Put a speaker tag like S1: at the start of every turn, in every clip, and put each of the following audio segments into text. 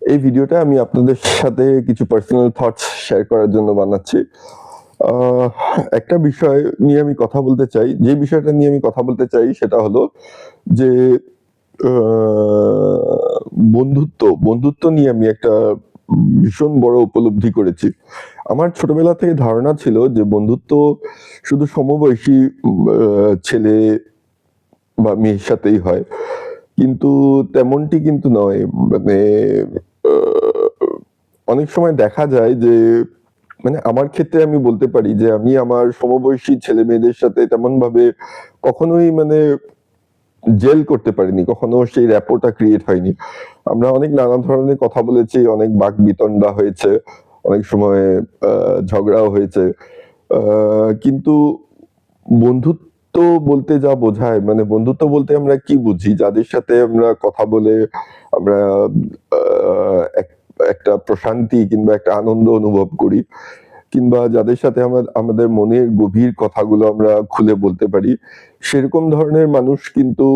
S1: এই ভিডিওটা আমি আপনাদের সাথে কিছু পার্সোনাল থটস শেয়ার করার জন্য বানাচ্ছি। একটা বিষয় নিয়ে আমি কথা বলতে চাই। যে বিষয়টা নিয়ে আমি কথা বলতে চাই সেটা হলো যে আ বন্ধুত্ব নিয়ে আমি একটা ভীষণ বড় উপলব্ধি করেছি। আমার ছোটবেলা থেকে ধারণা ছিল যে বন্ধুত্ব শুধু সমবয়সী ছেলে বা মেয়ের সাথেই হয়। কিন্তু তেমনটি কিন্তু নয়। মানে আ অনেক সময় দেখা যায় যে মানে আমার ক্ষেত্রে আমি বলতে পারি যে আমি আমার সমবয়সী ছেলেমেয়েদের সাথে তেমনভাবে কখনোই মানে জেল করতে পারিনি। কখনো সেই র‍্যাপোটা ক্রিয়েট হয়নি। আমরা অনেক নানা ধরনের কথা বলেছি, অনেক বাকবিতণ্ডা হয়েছে, অনেক সময় আ ঝগড়াও হয়েছে। আ কিন্তু বন্ধুত্ব বলতে যা বোঝায় মানে বন্ধুত্ব বলতে আমরা কি বুঝি? যাদের সাথে আমরা কথা বলে আমরা আ এক একটা প্রশান্তি কিংবা একটা আনন্দ অনুভব করি। কিংবা যাদের সাথে আমাদের মনের গভীর কথাগুলো আমরা খুলে বলতে পারি। সেরকম ধরনের মানুষ কিন্তু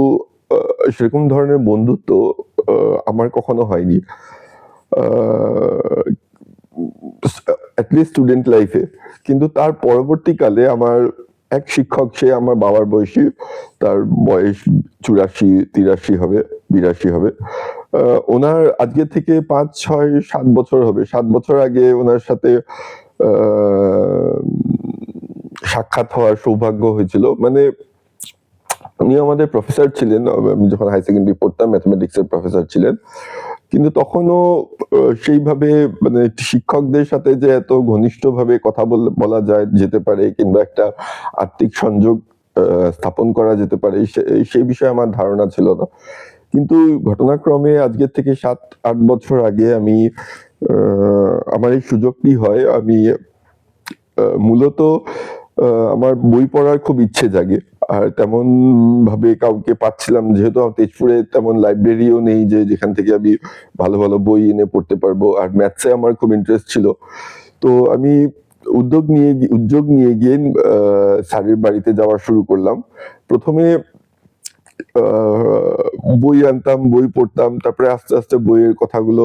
S1: আ সেরকম ধরনের বন্ধুত্ব আ আমার কখনো হয়নি। আ এট লিস্ট স্টুডেন্ট লাইফ এ। কিন্তু তার পরবর্তীকালে আমার এক শিক্ষক, সে আমার বাবার বয়সী। তার বয়স ৮৪, ৮৩ হবে, ৮২ হবে। আ উনার আজকে থেকে ৫, ৬, ৭ বছর হবে। ৭ বছর আগে উনার সাথে আ সাক্ষাৎ হওয়ার সৌভাগ্য হয়েছিল। মানে উনি আমাদের প্রফেসর ছিলেন। আমি যখন হাই সেকেন্ডারি পড়তাম ম্যাথমেটিক্স এর প্রফেসর ছিলেন। কিন্তু তখনও সেইভাবে মানে শিক্ষকদের সাথে যে এত ঘনিষ্ঠভাবে কথা বলা যেতে পারে কিংবা একটা আত্মিক সংযোগ আ স্থাপন করা যেতে পারে সেই বিষয়ে আমার ধারণা ছিল না। কিন্তু ঘটনাক্রমে আজকের থেকে ৭-৮ বছর আগে আমি আ আমার এই সুযোগটি হয়। আমি মূলত আমার বই পড়ার খুব ইচ্ছে জাগে। আর তেমন ভাবে কাউকে পাচ্ছিলাম যেহেতু আমার তেজপুরে তেমন লাইব্রেরিও নেই যে যেখান থেকে আমি ভালো, ভালো বই এনে পড়তে পারবো। আর ম্যাথস এ আমার খুব ইন্টারেস্ট ছিল। তো আমি উদ্যোগ নিয়ে গিয়ে আ স্যারের বাড়িতে যাওয়া শুরু করলাম। ১ম এ আ বই আনতাম, বই পড়তাম। তারপরে আস্তে, আস্তে বইয়ের কথাগুলো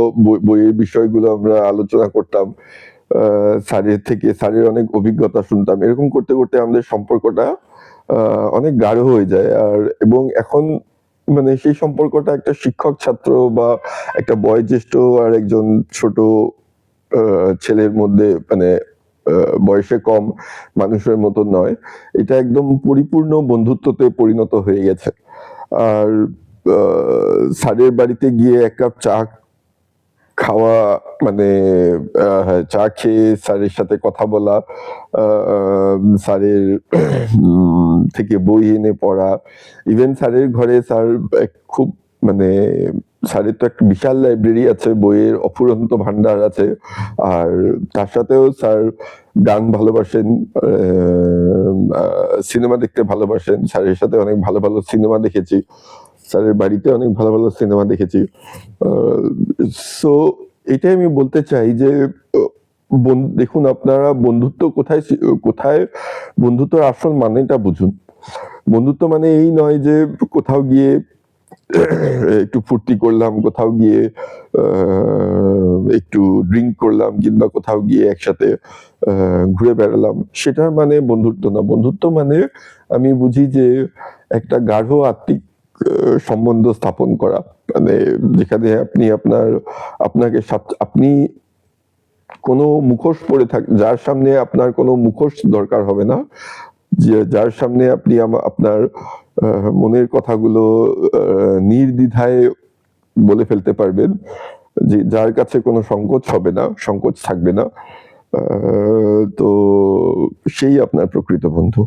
S1: বইয়ের বিষয়গুলো আমরা আলোচনা করতাম। স্যারের অনেক অভিজ্ঞতা শুনতাম। এরকম করতে, করতে আমাদের সম্পর্কটা আ অনেক গাঢ় হয়ে যায়। এবং এখন মানে সেই সম্পর্কটা একটা শিক্ষক-ছাত্র বা একটা বয়োজ্যেষ্ঠ আর একজন ছোট আ ছেলের মধ্যে মানে আ বয়সে কম মানুষের মতো নয়। এটা একদম পরিপূর্ণ বন্ধুত্বতে পরিণত হয়ে গেছে। আর আ স্যারের বাড়িতে গিয়ে ১ কাপ চা খাওয়া মানে হ্যাঁ, চা খেয়ে স্যারের সাথে কথা বলা, আ স্যারের থেকে বই এনে পড়া। ইভেন স্যারের ঘরে খুব মানে স্যারের তো একটা বিশাল লাইব্রেরি আছে, বইয়ের অফুরন্ত ভান্ডার আছে। আর তার সাথেও স্যার গান ভালোবাসেন, আ সিনেমা দেখতে ভালোবাসেন। স্যারের সাথে অনেক ভালো, ভালো সিনেমা দেখেছি। স্যারের বাড়িতে অনেক ভালো, ভালো সিনেমা দেখেছি। আ সো এটাই আমি বলতে চাই যে অ দেখুন আপনারা কোথায় বন্ধুত্বের আসল মানেটা বুঝুন। বন্ধুত্ব মানে এই নয় যে কোথাও গিয়ে একটু ফুর্তি করলাম, কোথাও গিয়ে আ একটু ড্রিংক করলাম কিংবা কোথাও গিয়ে একসাথে আ ঘুরে বেড়ালাম। সেটার মানে বন্ধুত্ব না। বন্ধুত্ব মানে আমি বুঝি যে একটা গাঢ় আত্মিক সম্বন্ধ স্থাপন করা। মানে যেখানে আপনি কোনো মুখোশ পরে যার সামনে আপনার কোনো মুখোশ দরকার হবে না। যার সামনে আপনি আপনার আ মনের কথাগুলো আ নির্দ্বিধায় বলে ফেলতে পারবেন। যার কাছে কোনো সংকোচ থাকবে না। আ তো সেই আপনার প্রকৃত বন্ধু।